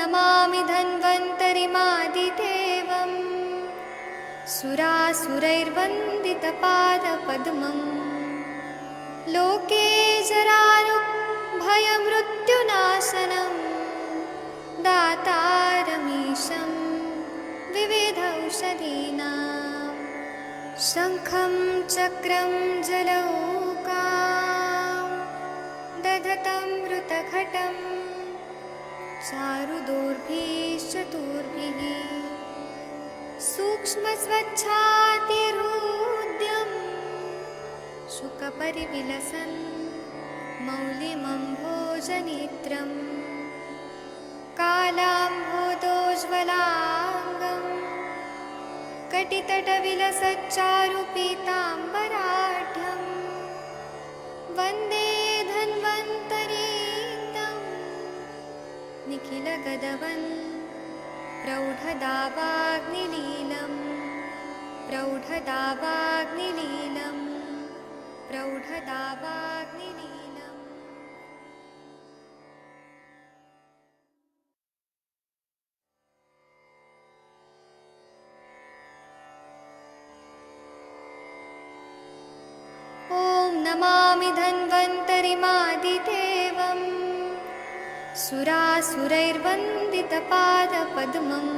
नमामि धन्वन्तरिमादिदेवम् सुरासुरैर्वन्दितपादपद्मम् लोके जरारुभयमृत्युनाशनं दातारमीशं विविधौषधीनां शङ्खं चक्रं जलौकां दधतं मृतघटं चारुदोर्भिश्चतुर्भिः सूक्ष्मस्वच्छातिहृद्यम् शुकपरिविलसन् मौलिमम्भोजनेत्रम् कालाम्भोदोज्ज्वलाङ्गम् कटितटविलसच्चारुपीताम्बराढ्यम् वन्दे धन्वन्तरीतं निखिलगदवन् प्रौढदावाग्निलीलम् प्रौढदावाग्निलीलम् प्रौढदावाग्निलीलम्। ॐ नमामि धन्वन्तरिमादिदेवम् सुरासुरैर्वन्दितपादपद्मम्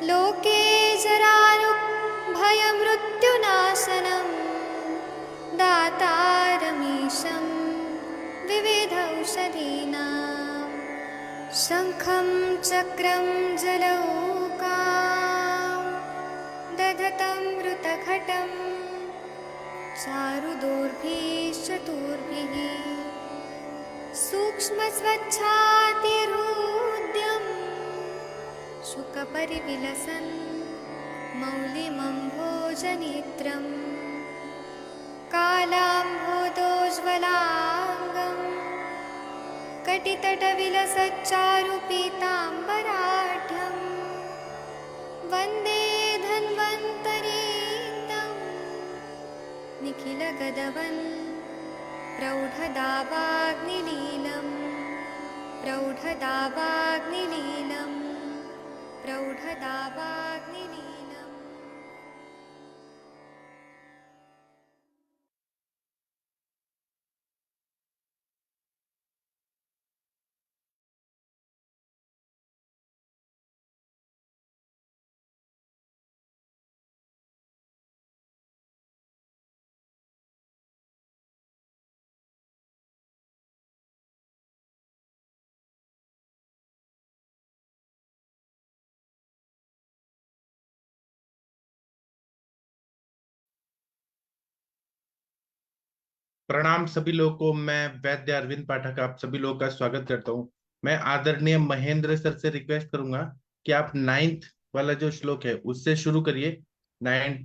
लोके जरारुभयमृत्युनाशनं दातारमीशं विविधौषधीनां शङ्खं चक्रं जलौकां दधतं मृतघटं चारुदोर्भिश्चतुर्भिः सूक्ष्मस्वच्छातिहृद्यम् शुकपरिविलसन् मौलिमम्भोजनेत्रम् कालाम्भोदोज्ज्वलाङ्गम् कटितटविलसच्चारुपीताम्बराढ्यम् वन्दे धन्वन्तरीतं निखिलगदवन् प्रौढदावाग्निलीलम् प्रौढदावाग्निलीलम् प्रौढदावाग्निलीलम्। प्रणाम सभी लोगों को। मैं वैद्य अरविंद पाठक आप सभी लोगों का स्वागत करता हूं। मैं आदरणीय महेंद्र सर से रिक्वेस्ट करूंगा कि आप 9th वाला जो श्लोक है उससे शुरू करिए। 9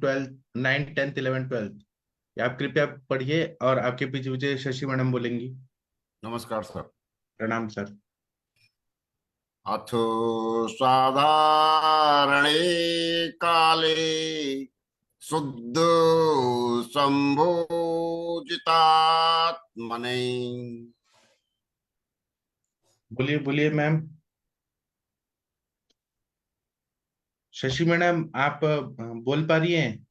10th 11 12 आप कृपया पढ़िए और आपके पीछे पीछे शशि मैडम बोलेंगी। नमस्कार सर। प्रणाम सर। अथो साधारणे काले शुद्ध संभोजितात्मने। बोलिए बोलिए मैम। शशि मैडम आप बोल पा रही हैं?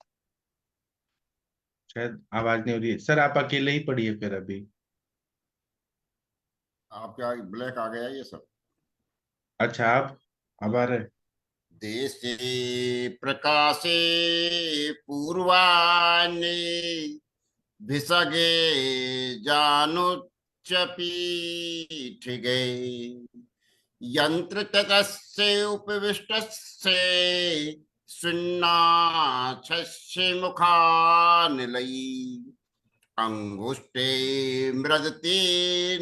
शायद आवाज नहीं हो रही है। सर आप अकेले ही पढ़िए फिर अभी। आपका ब्लैक आ गया ये सर। अच्छा आप अब आ रहे। देशे प्रकाशे पूर्वान्ने भिषगे जानुच्च पीठिगे यंत्र ततस्य उपविष्टस्य सुन्नाच्छस्य मुखानिलयी अंगुष्ठे मृदते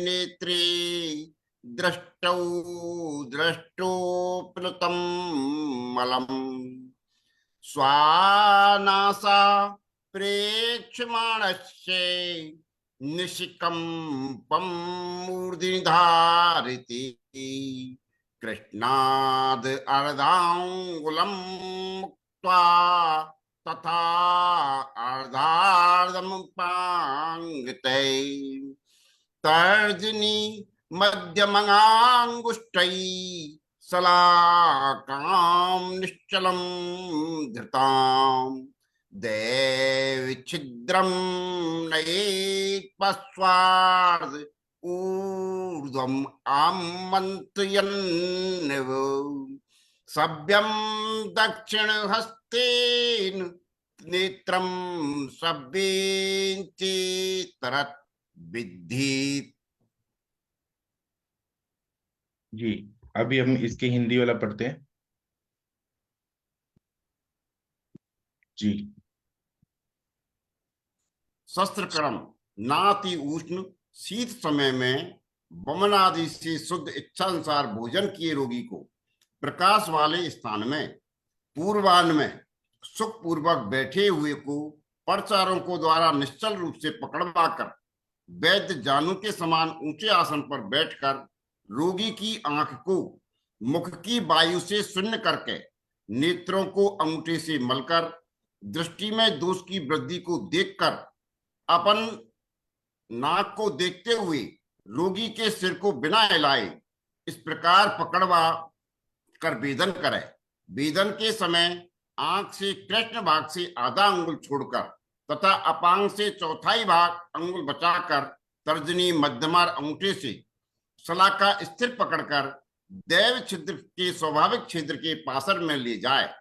नेत्रे द्रष्टौ द्रष्टोप्लुतं मलम् स्वानासा प्रेक्षमाणस्य निशिकम्पं मूर्ध्नि धारिते कृष्णाद् अर्धाङ्गुलं मुक्त्वा तथा अर्धार्धमुपाङ्गते तर्जनी मध्यमंगांगुष्टै सलाकां निश्चलं धृतां देवि छिद्रं नयेत् पश्वार्ध ऊर्ध्वम् आमन्त्रयन्निव सभ्यं दक्षिणहस्तेन नेत्रं सभ्येति तरत् विद्धि। जी, अभी हम इसके हिंदी वाला पढ़ते हैं। जी। शस्त्र कर्म नाति उष्ण शीत समय में वमन आदि से शुद्ध इच्छानुसार भोजन किए रोगी को प्रकाश वाले स्थान में पूर्वान्न में सुख पूर्वक बैठे हुए को परचारों को द्वारा निश्चल रूप से पकड़वा कर वैद्य जानू के समान ऊंचे आसन पर बैठकर रोगी की आंख को मुख की वायु से शून्य करके नेत्रों को अंगूठे से मलकर दृष्टि में दोष की वृद्धि को देखकर अपन नाक को देखते हुए रोगी के सिर को बिना हिलाए इस प्रकार पकड़वा कर वेदन करे। वेदन के समय आंख से कृष्ण भाग से आधा अंगुल छोड़कर तथा अपांग से चौथाई भाग अंगुल बचाकर तर्जनी मध्यमार अंगूठे से सलाका स्थिर पकड़कर दैव छिद्र के स्वाभाविक छिद्र के पासर में ले जाए,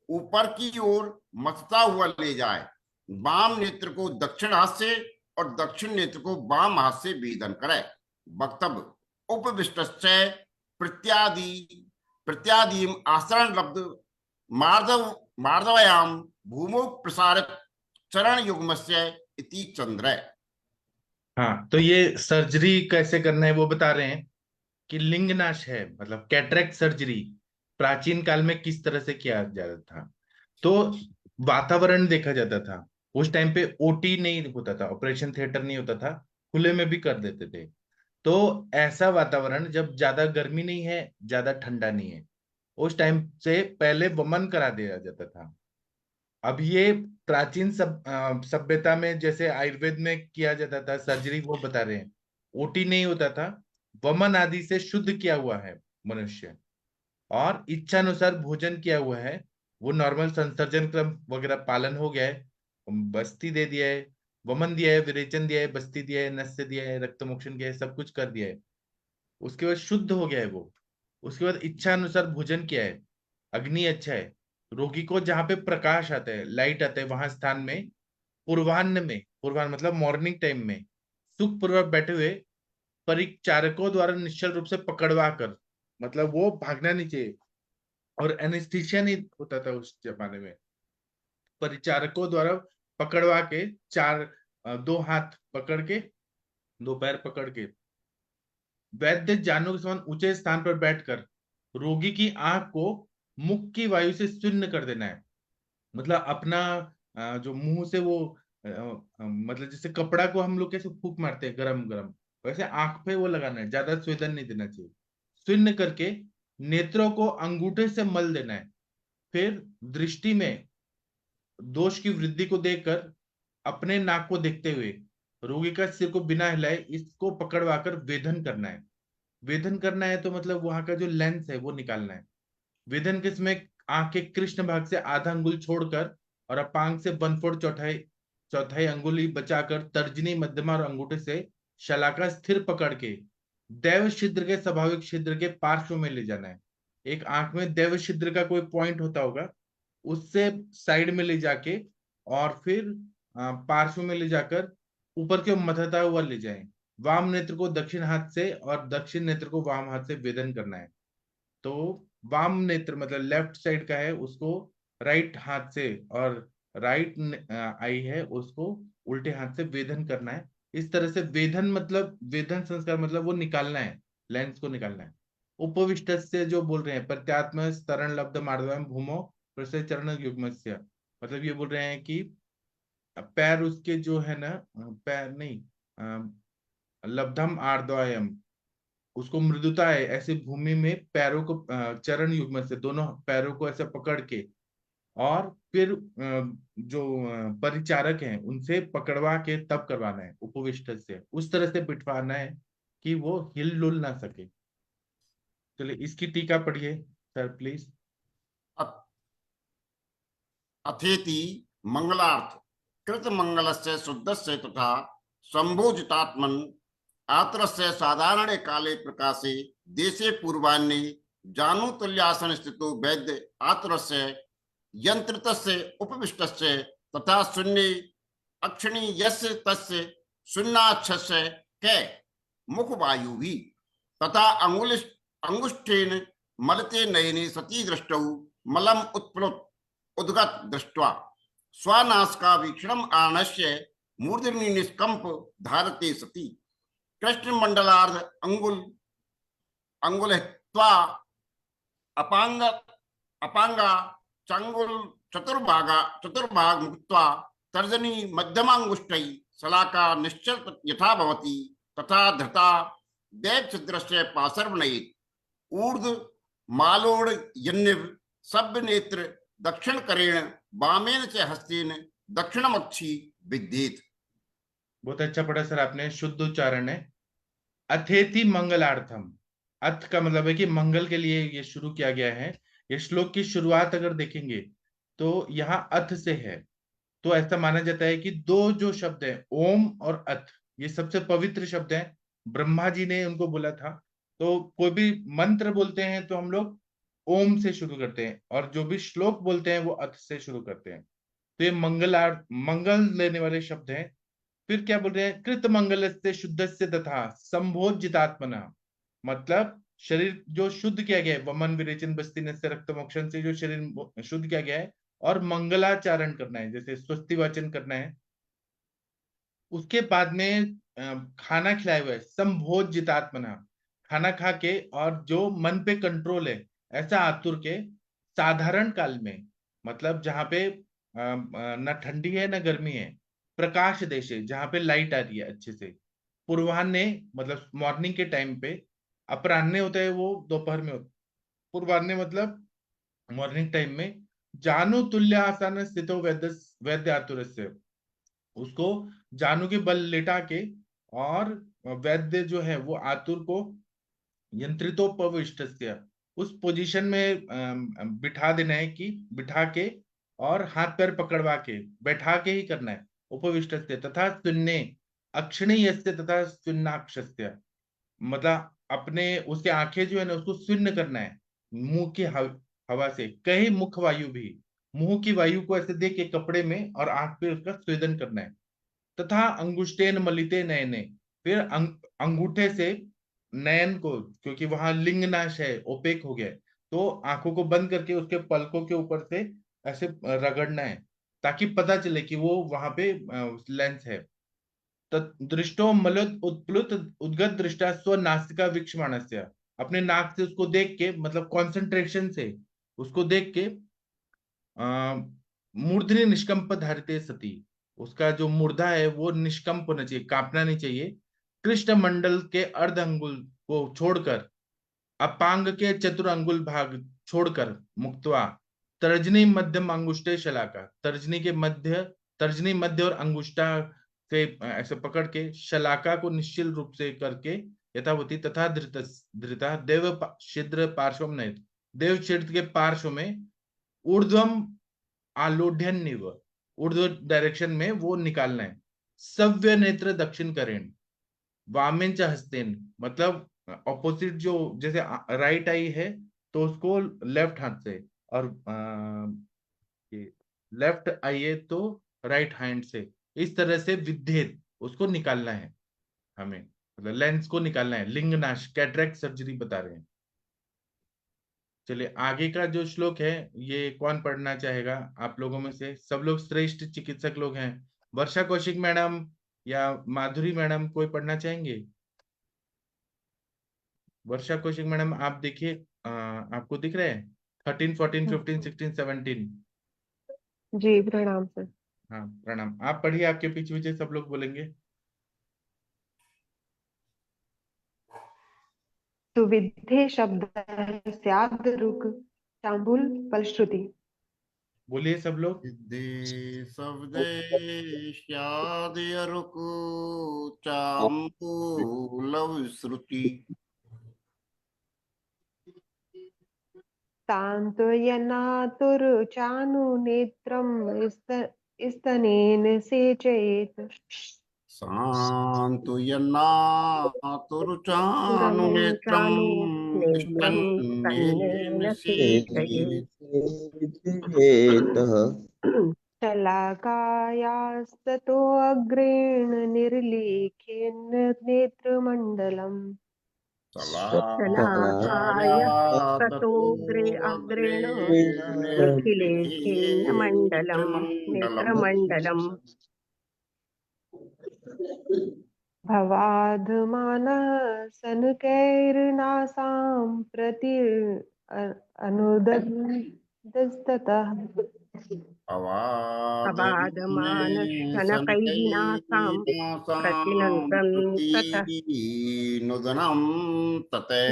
ऊपर की ओर मथता हुआ ले जाए। वाम नेत्र को दक्षिण हाथ से और दक्षिण नेत्र को वाम हाथ से वेदन करे। वक्तव्य उपविष्टस्य प्रत्यादि आचरण लब्ध मार्दवयाम भूमो प्रसारित चरण युग्मस्य इति चंद्र। हाँ, तो ये सर्जरी कैसे करना है वो बता रहे हैं कि लिंगनाश है, मतलब कैटरेक्ट सर्जरी प्राचीन काल में किस तरह से किया जाता था। तो वातावरण देखा जाता था, उस टाइम पे ओटी नहीं होता था, ऑपरेशन थिएटर नहीं होता था, खुले में भी कर देते थे। तो ऐसा वातावरण, जब ज्यादा गर्मी नहीं है ज्यादा ठंडा नहीं है, उस टाइम से पहले वमन करा दिया जाता था। अब ये प्राचीन सभ्यता में जैसे आयुर्वेद में किया जाता था सर्जरी, वो बता रहे हैं ओटी नहीं होता था, वमन आदि से शुद्ध किया हुआ है मनुष्य, और इच्छानुसार भोजन किया हुआ है। वो नॉर्मल संसर्जन क्रम वगैरह पालन हो गया है, बस्ती दे दिया है, वमन दिया है, विरेचन दिया है, बस्ती दिया है, नस्य दिया है, रक्त मोक्षण किया है, सब कुछ कर दिया है। उसके बाद शुद्ध हो गया है वो। उसके बाद इच्छा अनुसार भोजन किया है, अग्नि अच्छा है। रोगी को जहां पे प्रकाश आता है, लाइट आता है, वहां स्थान में पूर्वाह्न में, पूर्वाह्न मतलब मॉर्निंग टाइम में सुख पूर्वक बैठे हुए परिचारकों द्वारा निश्चल रूप से पकड़वा कर, मतलब वो भागना नहीं चाहिए, और एनेस्थीसिया नहीं होता था उस जमाने में, परिचारकों द्वारा पकड़वा के दो हाथ पकड़ के, दो पैर पकड़ के वैद्य जानू के समान ऊंचे स्थान पर बैठकर रोगी की आंख को मुख की वायु से शून्य कर देना है। मतलब अपना जो मुंह से वो मतलब जैसे कपड़ा को हम लोग कैसे फूंक मारते हैं गरम गरम, वैसे आंख पे वो लगाना है, ज्यादा स्वेदन नहीं देना चाहिए। शून्य करके नेत्रों को अंगूठे से मल देना है। फिर दृष्टि में दोष की वृद्धि को देखकर अपने नाक को देखते हुए रोगी का सिर को बिना हिलाए इसको पकड़वाकर वेदन करना है। वेदन करना है तो मतलब वहां का जो लेंस है वो निकालना है। वेदन के समय आंख के कृष्ण भाग से आधा अंगुल छोड़कर और अपांग से 1/4 चौथाई चौथाई अंगुली बचाकर तर्जनी मध्यमा और अंगूठे से शलाका स्थिर पकड़ के दैव छिद्र के स्वाभाविक छिद्र के पार्श्व में ले जाना है। एक आंख में दैव छिद्र का कोई पॉइंट होता होगा, उससे साइड में ले जाके और फिर पार्श्व में ले जाकर ऊपर के मथता हुआ ले जाएं। वाम नेत्र को दक्षिण हाथ से और दक्षिण नेत्र को वाम हाथ से वेदन करना है। तो वाम नेत्र मतलब लेफ्ट साइड का है उसको राइट हाथ से, और राइट आई है उसको उल्टे हाथ से वेदन करना है। इस तरह से वेदन मतलब वेदन संस्कार मतलब वो निकालना है, लेंस को निकालना है। उपविष्ट से जो बोल रहे हैं प्रत्यात्म स्तरण लब्ध मार्दवम भूमो प्रस्य चरण युग्मस्य, मतलब ये बोल रहे हैं कि पैर उसके जो है ना, पैर नहीं, लब्धम आर्द्वयम, उसको मृदुता है ऐसे भूमि में पैरों को चरण युग्म से दोनों पैरों को ऐसे पकड़ के, और फिर जो परिचारक हैं उनसे पकड़वा के तब करवाना है। उपविष्ट से उस तरह से बिठवाना है कि वो हिल डुल ना सके। चलिए इसकी टीका पढ़िए सर प्लीज। अथेति मंगलार्थ कृत मंगलस्य शुद्धस्य तथा संभोजितात्मन आत्रस्य साधारणे काले प्रकाशे देशे पूर्वान्ये जानुतुल्यासन स्थितो वैद्य आत्रस्य यंत्रितस्य उपविष्टस्य तथा शून्ये अक्षिणी यस्य तस्य शून्याक्षस्य कै मुखवायु भी तथा अंगुष्ठेन मलते नयने सती दृष्टौ मलम उत्प्लुत उद्गत दृष्ट्वा स्वनासिका वीक्षणम आणस्य मूर्धनि निष्कंप धारते सती कृष्णमंडलार्ध अंगुल अपांग अपांगा चांगुल चतुर्भाग मुक्त्वा तर्जनी मध्यमांगुष्टै शलाका निश्चल यथा भवति तथा धृता देव छिद्रस्य पार्श्वनयेत् ऊर्ध्व मालोड़ यन्निव सभ्य नेत्र दक्षिण करेण वामेन च हस्तेन दक्षिणमक्षी विद्येत। बहुत अच्छा पढ़ा सर आपने, शुद्ध उच्चारण है। अथेति मंगलार्थम, अर्थ का मतलब है कि मंगल के लिए ये शुरू किया गया है। ये श्लोक की शुरुआत अगर देखेंगे तो यहाँ अथ से है, तो ऐसा माना जाता है कि दो जो शब्द है ओम और अथ, ये सबसे पवित्र शब्द है। ब्रह्मा जी ने उनको बोला था। तो कोई भी मंत्र बोलते हैं तो हम लोग ओम से शुरू करते हैं, और जो भी श्लोक बोलते हैं वो अथ से शुरू करते हैं। तो ये मंगल लेने वाले शब्द हैं। फिर क्या बोल रहे हैं, कृत मंगल से शुद्ध से तथा संभोजितात्मना, मतलब शरीर जो शुद्ध किया गया है, वमन विरेचन बस्ती नस्य रक्त मोक्षण से जो शरीर शुद्ध किया गया है, और मंगलाचरण करना है, जैसे स्वस्ति वाचन करना है। उसके बाद में खाना खिलाए हुए संभोजितात्मना, खाना खा के और जो मन पे कंट्रोल है ऐसा आतुर के, साधारण काल में, मतलब जहां पे न ठंडी है न गर्मी है, प्रकाश देश है जहां पे लाइट आ रही है अच्छे से, पूर्वाह्ने मतलब मॉर्निंग के टाइम पे, अपराह्ने होता है वो दोपहर में होता है, पूर्वाह्ने मतलब मॉर्निंग टाइम में, जानु तुल्य आसन स्थितो वैद्य वैद्य आतुरस्य, उसको जानू के बल लेटा के, और वैद्य जो है वो आतुर को यंत्रितोपविष्ट, उस पोजीशन में बिठा देना है, कि बिठा के और हाथ पैर पकड़वा के बैठा के ही करना है। उपविष्ट तथा शून्य अक्षिणी यस्य तथा शून्याक्षस्य, मतलब अपने उसके आंखें जो है ना उसको शून्य करना है, मुंह की हवा से, कहीं मुख वायु भी, मुंह की वायु को ऐसे दे के कपड़े में और आंख पे उसका स्वेदन करना है। तथा अंगुष्टेन मलिते नयने, फिर अंगूठे से नयन को, क्योंकि वहां लिंग नाश है, ओपेक हो गया है, तो आंखों को बंद करके उसके पलकों के ऊपर से ऐसे रगड़ना है, ताकि पता चले कि वो वहां पे लेंस है। दृष्टो मलुत उत्प्लुत उद्गत दृष्टा स्व नासिका वीक्षमाणस्य, अपने नाक से उसको देख के, मतलब कंसंट्रेशन से उसको देख के, मूर्धनि निष्कंप धारिते सती, उसका जो मूर्धा है वो निष्कंप होना चाहिए, कांपना नहीं चाहिए। कृष्ण मंडल के अर्ध अंगुल को छोड़कर, अपांग के चतुर अंगुल भाग छोड़कर, मुक्तवा तर्जनी मध्यम अंगुष्टे शलाका, तर्जनी मध्य और अंगुष्टा से ऐसे पकड़ के शलाका को निश्चिल रूप से करके, यथावती तथा धृता देव छिद्र पार्श्व नहीं, देव छिद्र के पार्श्व में ऊर्ध्वम आलोढ़न्यव, ऊर्ध्व डायरेक्शन में वो निकालना है। सव्य नेत्र दक्षिण करेण वामेन च हस्तेन, मतलब ऑपोजिट जो, जैसे राइट आई है तो उसको लेफ्ट हाथ से, और लेफ्ट आई है तो राइट हैंड से, इस तरह से विद्धेद उसको निकालना है हमें, मतलब लेंस को निकालना है। लिंग नाश, कैटरेक्ट सर्जरी बता रहे हैं। चलिए आगे का जो श्लोक है ये कौन पढ़ना चाहेगा आप लोगों में से, सब लोग श्रेष्ठ चिकित्सक लोग हैं। वर्षा कौशिक मैडम या माधुरी मैडम कोई पढ़ना चाहेंगे? वर्षा कौशिक मैडम आप देखिए, आपको दिख रहे हैं 13, 14, 15, 16, 17? जी प्रणाम सर। हाँ प्रणाम, आप पढ़िए, आपके पीछे पीछे सब लोग बोलेंगे। सुविद्धे शब्द स्याद् रुक चांबुल फलश्रुति। बोलिए सब लोग। सिद्धि शब्दे स्याद् रुक् चाम्बूल तव श्रुति। सान्त्वयनातुर्चानुनेत्रं स्तनेन सेचयेत् सान्त्वयन्नातुरुचानुनेत्रं नेत्रं स्तन्येन तन्नेन सेचयेत्। सेचयेत् शलाकायास्ततोऽग्रेण निर्लेखेन नेत्रमण्डलम् शलाकाया शलाकाया ततोऽग्रेण ततोऽग्रेण लेखिलेखेन निर्लिखेन मण्डलं नेत्रमण्डलम्। नेत्रमण्डलम् भवाधमानः सनकैर्नासां प्रति अनुदस्ततः अबाधमानशनकैः नासां प्रतिनन्दन् ततः प्रतिनुदनं तते।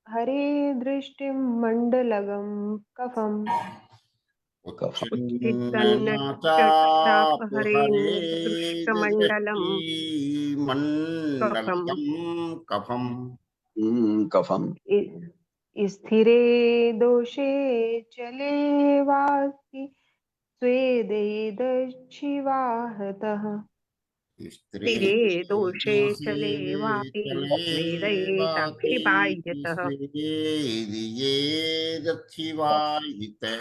हरे दृष्टिं मण्डलगं कफम् उच्चित्तन्नचापहरेन् उच्चिन्नचापहरे दृष्टमण्डलं कफम् मण्डलं कफम्। कफम् स्थिरे दोषे चले वास्ति स्वेदे दक्षिवाहतः स्त्रे स्थिरे दोषे दोषे चले वापि चले स्वेदये वापि साक्षिपायतः स्वेदिये दक्षिवाहिते।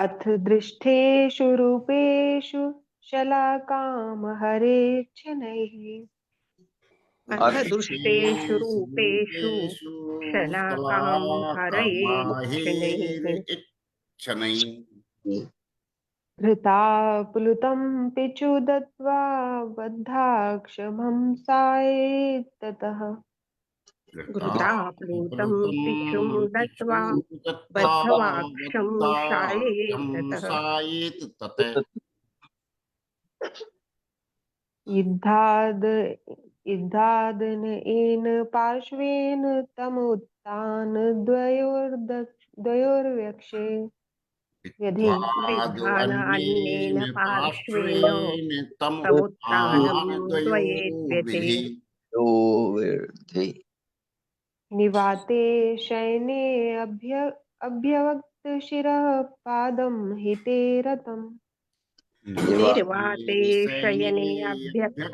अथ दृष्टेषु रूपेषु शलाकां हरेच्छनैः अथ दुष्टेषु रूपेषु शलाकां हरयेच्छनैः शनैः धृता प्लुतं पिचु दत्त्वा बद्धाक्षमं सायेत्ततः घृताप्लुतं पिशुं दत्त्वा बद्धवाक्षं शायेत्ततः सायेत् तते। इद्धादनेन पार्श्वेन तमुत्थान द्वयोर्वक्षे व्यधि विधान अन्येन अन्येन पार्श्वेन पार्श्वेन समुत्थानं द्वयोर्विधि। द्वयेद्व्यथे निवाते शयने अभ्यवक्त शिरः पादं हिते रतम् निर्वाते शयने अभ्यक्त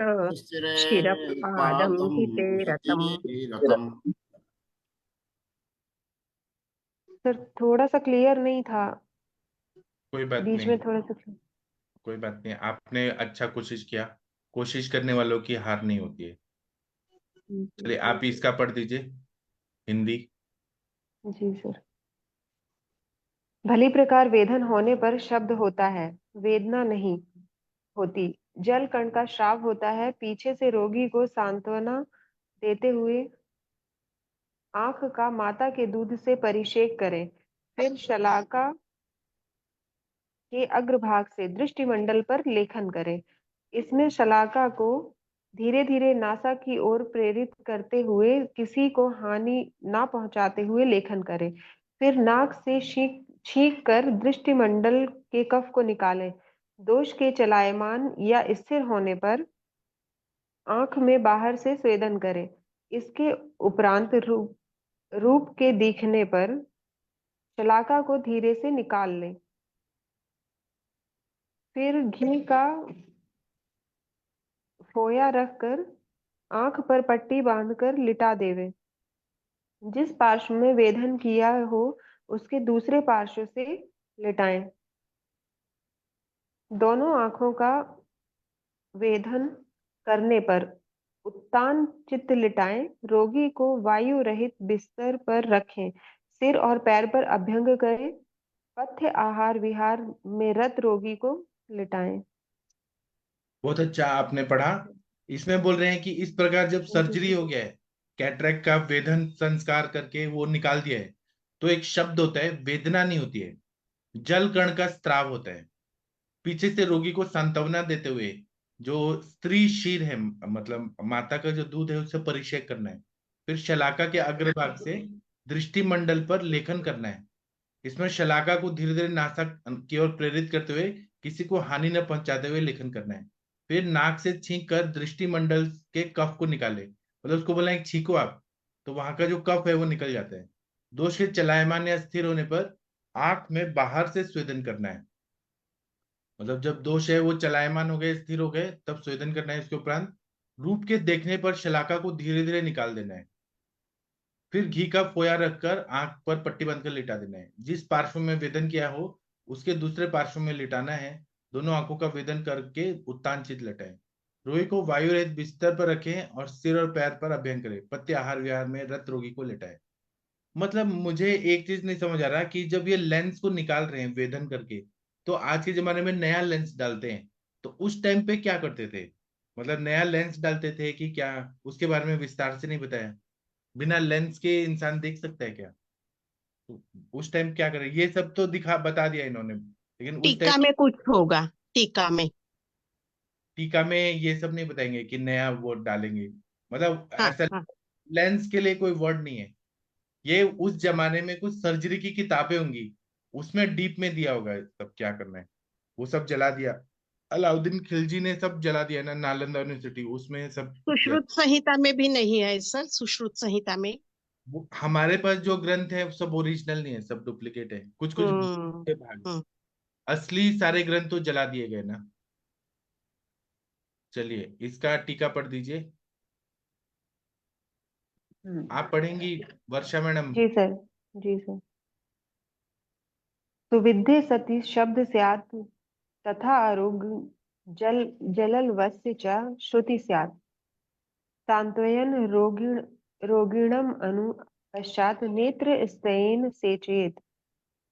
शिरःपादं हिते रतम्। सर थोड़ा सा क्लियर नहीं था, कोई बात बीच नहीं, में थोड़ा सा कोई बात नहीं, आपने अच्छा कोशिश किया। कोशिश करने वालों की हार नहीं होती है। चलिए आप इसका पढ़ दीजिए हिंदी। जी सर। भली प्रकार वेदन होने पर शब्द होता है, वेदना नहीं होती। जल कण का श्राव होता है। पीछे से रोगी को सांत्वना देते हुए आंख का माता के दूध से परिषेक करें। फिर शलाका के अग्रभाग से दृष्टिमंडल पर लेखन करें। इसमें शलाका को धीरे धीरे नासा की ओर प्रेरित करते हुए किसी को हानि ना पहुंचाते हुए लेखन करें। फिर नाक से छींक कर दृष्टिमंडल के कफ को निकालें। दोष के चलायमान या स्थिर होने पर आंख में बाहर से स्वेदन करें। इसके उपरांत रूप के दिखने पर शलाका को धीरे से निकाल लें। फिर घी का फोया रखकर आंख पर पट्टी बांधकर लिटा देवे। जिस पार्श्व में वेदन किया हो उसके दूसरे पार्श्व से लिटाएं। दोनों आंखों का वेदन करने पर उत्तान चित्त लिटाएं। रोगी को वायु रहित बिस्तर पर रखें। सिर और पैर पर अभ्यंग करें। पथ्य आहार विहार में रत रोगी को लिटाएं। बहुत अच्छा आपने पढ़ा। इसमें बोल रहे हैं कि इस प्रकार जब सर्जरी हो गया है, कैटरेक्ट का वेदन संस्कार करके वो निकाल दिया है, तो एक शब्द होता है, वेदना नहीं होती है, जल कण का स्त्राव होता है। पीछे से रोगी को सांत्वना देते हुए जो स्त्री शीर है, मतलब माता का जो दूध है, उससे परिषेक करना है। फिर शलाका के अग्रभाग से दृष्टि मंडल पर लेखन करना है। इसमें शलाका को धीरे धीरे नासा की ओर प्रेरित करते हुए किसी को हानि न पहुंचाते हुए लेखन करना है। फिर नाक से छींक कर दृष्टि मंडल के कफ को निकाले, मतलब उसको बोला है छींको आप, तो वहां का जो कफ है वो निकल जाता है। दोष के चलायमान या स्थिर होने पर आंख में बाहर से स्वेदन करना है, मतलब जब दोष है वो चलायमान हो गए, स्थिर हो गए, तब स्वेदन करना है। इसके उपरांत रूप के देखने पर शलाका को धीरे धीरे निकाल देना है। फिर घी का फोया रखकर आंख पर पट्टी बांधकर लिटा देना है। जिस पार्श्व में वेदन किया हो उसके दूसरे पार्श्व में लिटाना है। दोनों आंखों का वेदन करके उत्तान चित लटाएं। रोगी को वायु रहित बिस्तर पर रखें और सिर और पैर पर अभ्यंग करें। पथ्य आहार विहार में रत रोगी को लेटाएं। मतलब मुझे एक चीज नहीं समझ आ रहा कि जब ये लेंस को निकाल रहे हैं वेदन करके, तो आज के जमाने में नया लेंस डालते हैं, तो उस टाइम पे क्या करते थे? मतलब नया लेंस डालते थे कि क्या, उसके बारे में विस्तार से नहीं बताया। बिना लेंस के इंसान देख सकता है क्या? तो उस टाइम क्या करे, ये सब तो दिखा बता दिया इन्होंने, लेकिन उस टाइम टीका में कुछ होगा, टीका में। टीका में ये सब नहीं बताएंगे कि नया वर्ड डालेंगे। मतलब हाँ ऐसा हाँ। लेंस के लिए कोई वर्ड नहीं है। ये उस जमाने में कुछ सर्जरी की किताबें होंगी, उसमें डीप में दिया होगा सब क्या करना है। वो सब जला दिया, अलाउद्दीन खिलजी ने सब जला दिया ना, नालंदा यूनिवर्सिटी, उसमें सब किया। सुश्रुत संहिता में भी नहीं है सर, सुश्रुत संहिता में। हमारे पास जो ग्रंथ है सब ओरिजिनल नहीं है, सब डुप्लीकेट है, कुछ कुछ हम्म। भाग। हम्म। असली सारे ग्रंथ तो जला दिए गए ना। चलिए इसका टीका पढ़ दीजिए। आप पढ़ेंगी वर्षा मैडम? जी सर। जी सर। सुविद्धे सति शब्द स्यात् तथा आरोग्य जललवस्य च श्रुति स्यात् सान्त्वयन् रोगिणम् अनु पश्चात् नेत्रस्तयेन सेचयेत्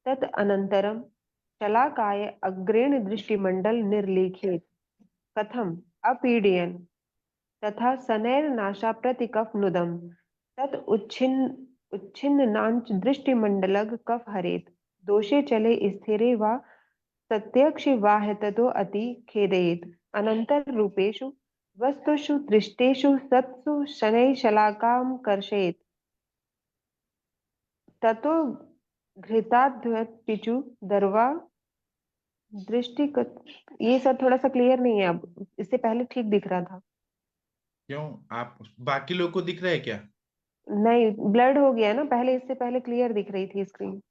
तत् अनन्तरं शलाकाय अग्रेण दृष्टिमण्डल निर्लेखेत् कथम् अपीडयन् तथा शनैर्नाशाप्रतिकफनुदं तत् उच्छिन्नाञ्च दृष्टिमण्डलग कफ हरेत् दोषे चले स्थिरे वा प्रत्यक्ष वाह्यततो अति खेदयेत् अनन्तररूपेषु वस्तुषु दृष्टेषु सत्सु शनैः शलाकां कर्षयेत् ततो घृताद्वत्पिचु दर्वा दृष्टि। ये सब थोड़ा सा क्लियर नहीं है, अब इससे पहले ठीक दिख रहा था। क्यों, आप बाकी लोग को दिख रहा है क्या? नहीं, ब्लड हो गया ना, पहले इससे पहले क्लियर दिख रही थी स्क्रीन।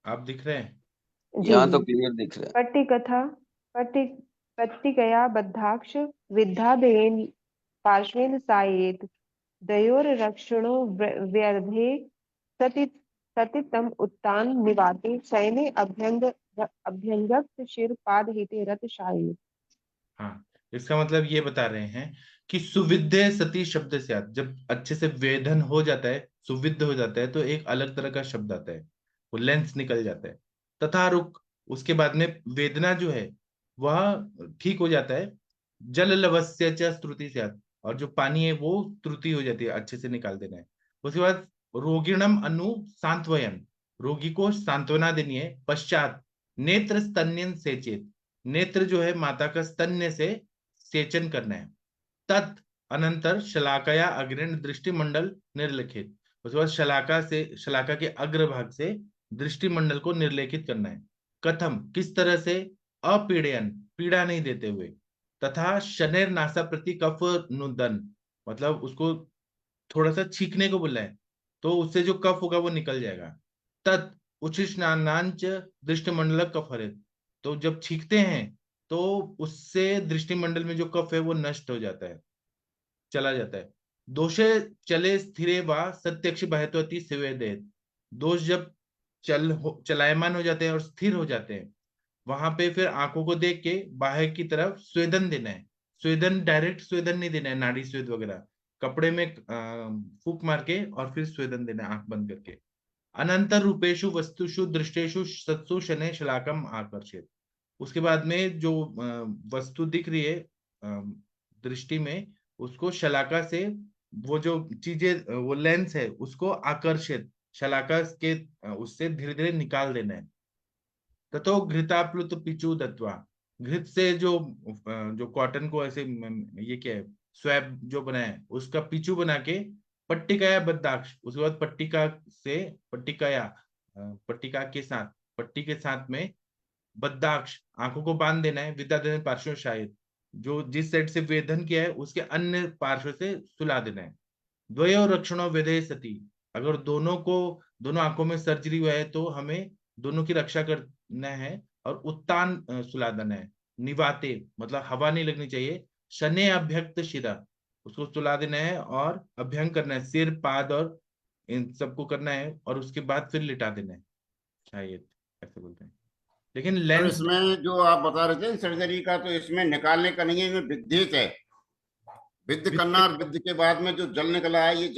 आप दिख रहे हैं? जी यहाँ तो जी। क्लियर दिख रहा है। पट्टी कथा पट्टी पट्टिकया बद्धाक्ष विद्धादयेन पार्श्वेन सायेत् दयोर्रक्षणो व्यर्धे सति सति तम उत्तान निवाते शयने अभ्यंगक्त शिर पाद हिते रत शायेत्। हाँ, इसका मतलब ये बता रहे हैं कि सुविद्य सती शब्द से जब अच्छे से वेधन हो जाता है, सुविद्ध हो जाता है, तो एक अलग तरह का शब्द आता है, वो लेंस निकल जाता है। तथा रुक, उसके बाद में वेदना जो है वह ठीक हो जाता है। जल लवस्य च श्रुति से, और जो पानी है वो त्रुटि हो जाती है, अच्छे से निकाल देना है। उसके बाद रोगिणम अनु सांत्वयन, रोगी को सांत्वना देनी है। पश्चात नेत्र स्तन्यन सेचेत, नेत्र जो है माता का स्तन्य से सेचन करना है। तत् अनंतर शलाकाया अग्रण दृष्टिमंडल निर्लिखित, उसके बाद शलाका से, शलाका के अग्रभाग से दृष्टिमंडल को निर्लेखित करना है। कथम, किस तरह से? अपीड़यन, पीड़ा नहीं देते हुए। तथा शनेर नासा प्रति कफ नुदन, मतलब उसको थोड़ा सा छींकने को बोला है, तो उससे जो कफ होगा वो निकल जाएगा। तत् उच्छिष्णानांच दृष्टिमंडल कफ हरित, तो जब छींकते हैं तो उससे दृष्टिमंडल में जो कफ है वो नष्ट हो जाता है, चला जाता है। दोषे चले स्थिरे व सत्यक्ष बाह्यत्वति सेवेदेत, दोष जब चलायमान हो जाते हैं और स्थिर हो जाते हैं, वहां पे फिर आंखों को देख के बाहर की तरफ स्वेदन देना है। स्वेदन डायरेक्ट स्वेदन नहीं देना है, नाड़ी स्वेद वगैरह, कपड़े में फूक मार के और फिर स्वेदन देना है आंख बंद करके। अनंतर रूपेशु वस्तुषु दृष्टेशु सत्सु शनै शलाकम आकर्षित, उसके बाद में जो वस्तु दिख रही है दृष्टि में, उसको शलाका से, वो जो चीजें, वो लेंस है उसको आकर्षित शलाका के उससे धीरे धीरे निकाल देना है। ततो घृताप्लुत पिचु दत्वा, घृत से जो कॉटन को ऐसे ये क्या है, स्वैब जो बनाया है उसका पिचू बना के, पट्टिकाया बद्दाक्ष, उसके बाद पट्टिका से, पट्टिकाया पट्टिका के साथ, पट्टी के साथ में बद्धाक्ष, आंखों को बांध देना है, विद्याधन पार्श्व शायद, जो जिस साइड से वेदन किया है उसके अन्य पार्श्व से सुला देना है। द्वयो रक्षणों वेदे सती, अगर दोनों आंखों में सर्जरी हुआ है तो हमें दोनों की रक्षा करना है और उत्तान सुला देना है। निवाते मतलब हवा नहीं लगनी चाहिए। शने अभ्यक्त शिरा, उसको सुला देना है और अभ्यंग करना है, सिर पाद और इन सबको करना है और उसके बाद फिर लिटा देना है शायद, ऐसे बोलते हैं। लेकिन सर लेंस इसमें जो आप बता रहे थे सर्जरी का, तो इसमें निकालने का नहीं है, इसमें विद्युत है, विद्य करना, और विद्य के बाद में जो जल निकला है, ये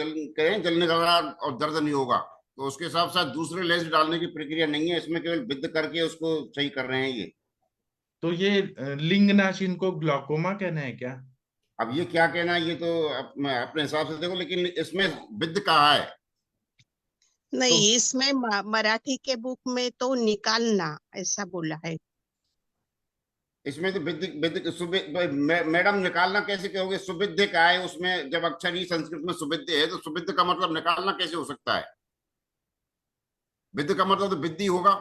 जल निकला और दर्द नहीं होगा, तो उसके साथ साथ दूसरे लेंस डालने की प्रक्रिया नहीं है इसमें, केवल विद्य करके उसको सही कर रहे हैं ये। तो ये लिंगनाशीन को ग्लॉकोमा कहना है क्या? अब ये क्या कहना है, ये तो अपने हिसाब से देखो, लेकिन इसमें विद्य कहा है। तो नहीं, इसमें मराठी के बुक में तो निकालना ऐसा बोला है। इसमें तो विद्य विद्य मैडम निकालना कैसे कहोगे, सुविद्य का है उसमें, जब अक्षर ही संस्कृत में सुविद्य है तो सुविद्य का मतलब निकालना कैसे हो सकता है? विद्य का मतलब तो विद्धि होगा।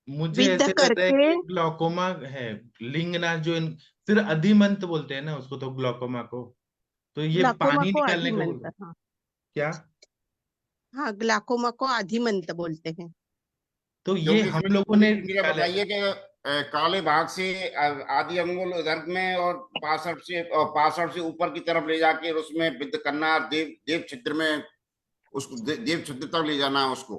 मुझे विद्या ऐसे लग रहा है करके कि ग्लॉकोमा है। लिंगनाश जो फिर अधिमंत बोलते हैं ना उसको, तो ग्लॉकोमा को तो ये ग्लाकोमा पानी को निकालने को बोल आधिमंत, रहे हैं। हाँ। क्या? हाँ, ग्लाकोमा को आधिमंत बोलते हैं। तो ये क्योंकि हम इसमें लोगों पूरी ने प्रक्रिया निकाला है। बताइए कि काले भाग से आदि अंगुल उदर में, और 65 से ऊपर की तरफ ले जाके और उसमें विद्य करना, और देव छिद्र में उसको देव छिद्र तक ले जाना है उसको।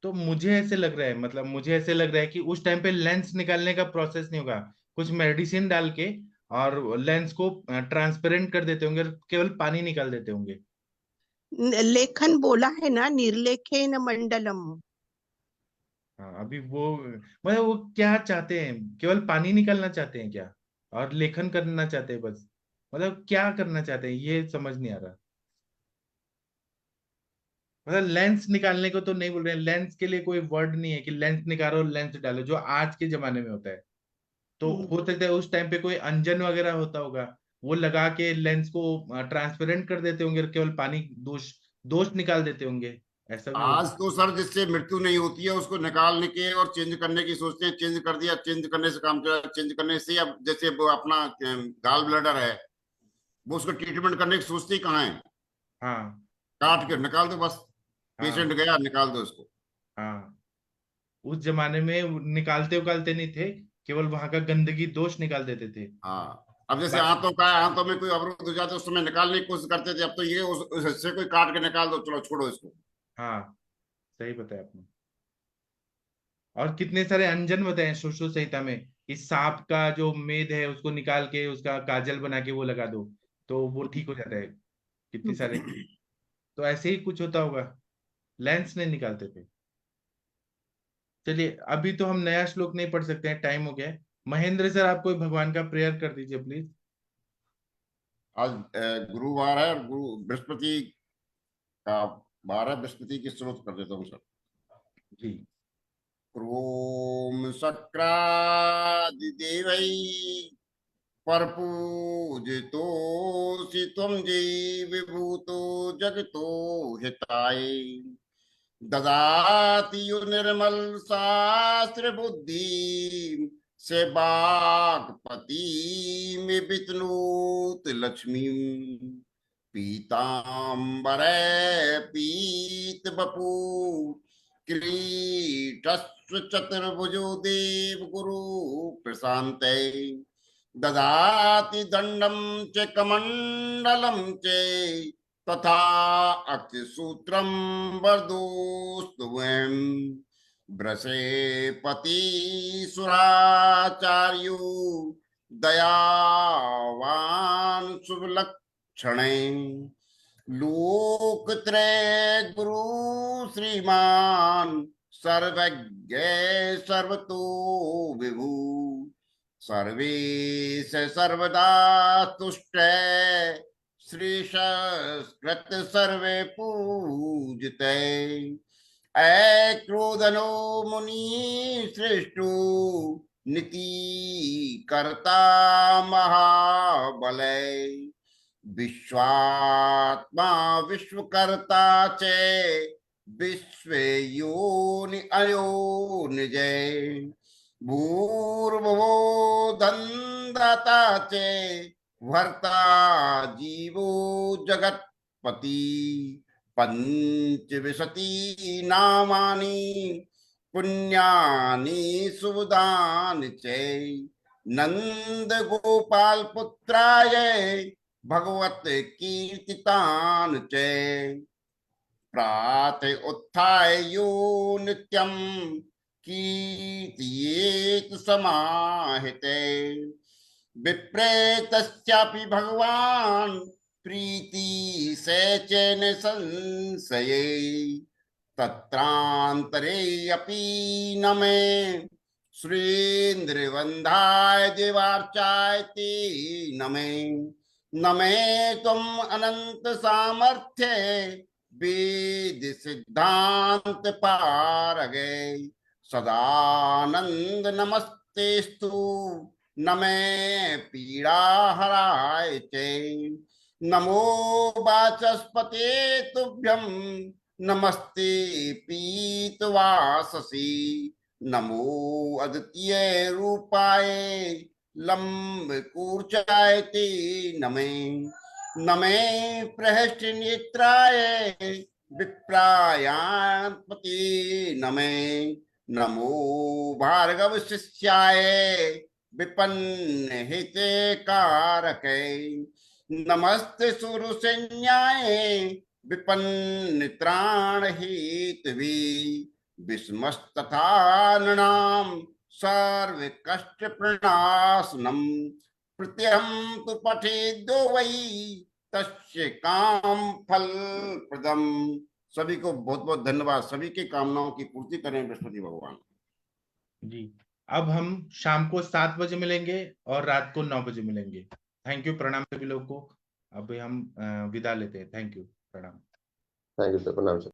तो मुझे ऐसे लग रहा है, मतलब मुझे ऐसे लग रहा है कि उस टाइम पे लेंस निकालने का प्रोसेस नहीं होगा, कुछ मेडिसिन डाल के और लेंस को ट्रांसपेरेंट कर देते होंगे, केवल पानी निकाल देते होंगे। लेखन बोला है ना, निर्लेखेन मंडलम। हाँ, अभी वो मतलब वो क्या चाहते हैं, केवल पानी निकालना चाहते हैं क्या और लेखन करना चाहते हैं बस? मतलब क्या करना चाहते हैं ये समझ नहीं आ रहा। मतलब लेंस निकालने को तो नहीं बोल रहे हैं, लेंस के लिए कोई वर्ड नहीं है कि लेंस निकालो लेंस डालो, जो आज के जमाने में होता है। तो हो सकता है उस टाइम पे कोई अंजन वगैरह होता होगा, वो लगा के लेंस को ट्रांसपेरेंट कर देते होंगे, केवल पानी दोष दोष निकाल देते होंगे, ऐसा भी हो आज सकता तो सर जिससे मृत्यु नहीं होती है उसको निकालने के और चेंज करने की सोचते हैं, चेंज कर दिया, चेंज करने से काम चला, चेंज करने से। अब जैसे वो अपना गाल ब्लडर है, वो उसको ट्रीटमेंट करने की सोचते ही कहाँ है, है। हाँ काट के निकाल दो बस, हाँ पेशेंट गया निकाल दो उसको। हाँ। उस जमाने में वो निकालते उकालते नहीं थे, केवल वहां का गंदगी दोष निकाल देते थे। हाँ, अब जैसे बाकी आंतों का है, आंतों में कोई अवरोध हो जाता है उस समय निकालने की कोशिश करते थे, अब तो ये उस हिस्से को ही काट के निकाल दो, चलो छोड़ो इसको। हाँ, सही बताया आपने। और कितने सारे अंजन बताए हैं सुश्रुत संहिता में कि सांप का जो मेद है उसको निकाल के उसका काजल बना के वो लगा दो तो वो ठीक हो जाता है। कितने सारे, तो ऐसे ही कुछ होता होगा, लेंस नहीं निकालते थे। चलिए, अभी तो हम नया श्लोक नहीं पढ़ सकते हैं, टाइम हो गया है। महेंद्र सर, आप कोई भगवान का प्रेयर कर दीजिए प्लीज। आज गुरुवार है और गुरु बृहस्पति का 12 बृहस्पति की स्त्रोत कर देता हूँ सर। जी। क्रोम शक्रादिदेवै परपूजितोऽसि त्वं विभूतो जगतो हिताय, ददाति यो निर्मल शास्त्र बुद्धि, से बागपति में वितनोत लक्ष्मी, पीतांबर पीत बपू, किरीटस्व चतुर्भुजो देव गुरु प्रशांत, ददाति दंडम च कमंडलम च, तथा अक्षसूत्रम वरदोस्तुवं, वृषेपति सुराचार्यो दयावान शुभ लक्षण, लोकत्रय गुरु श्रीमान, सर्वज्ञ सर्वतो विभु, सर्वेश सर्वदा तुष्ट, श्रीशस्कृत सर्वे पूजते, क्रोधनो मुनि श्रेष्ठो, नीति कर्ता महाबलै, विश्वात्मा विश्वकर्ता च, विश्व योनि अयोनिजय भूर्भुवो धन्दाता च भर्ता जीवो जगत्पति पंचविंशति नामानि पुण्यानि सुदानि च नंद गोपाल पुत्राय भगवत कीर्तितान च प्रातः उत्थाय यो नित्यं कीर्तयेत समाहिते विप्रेतस्यापि भगवान् प्रीति सेचन संशये तत्रांतरे अपि न मे सुरेन्द्रवन्धाय देवार्चाय ते न मे त्वम् अनंत सामर्थ्य वेद सिद्धांत पारगे सदानंद नमस्तेस्तु न मे पीड़ा हराय चे नमो वाचस्पते तुभ्यं नमस्ते पीतवाससी नमो अद्वितीय रूपाय लंब कूर्चाय ते नमे प्रहष्ट नेत्राय विप्रायात्मते नमे नमो भार्गव शिष्याय विपन्न हिते कारके नमस्ते सुरसैन्याय विपन्न त्राण हेतवे विस्मस्तथा नृणां सर्व कष्ट प्रणाशनम प्रत्यहं तु पठेद्यो वै तस्य काम फल प्रदम। सभी को बहुत बहुत धन्यवाद। सभी की कामनाओं की पूर्ति करें बृहस्पति भगवान जी। अब हम शाम को 7 बजे मिलेंगे और रात को 9 बजे मिलेंगे। थैंक यू, प्रणाम सभी लोगों को। अभी हम विदा लेते हैं। थैंक यू, प्रणाम। थैंक यू सर, प्रणाम सर।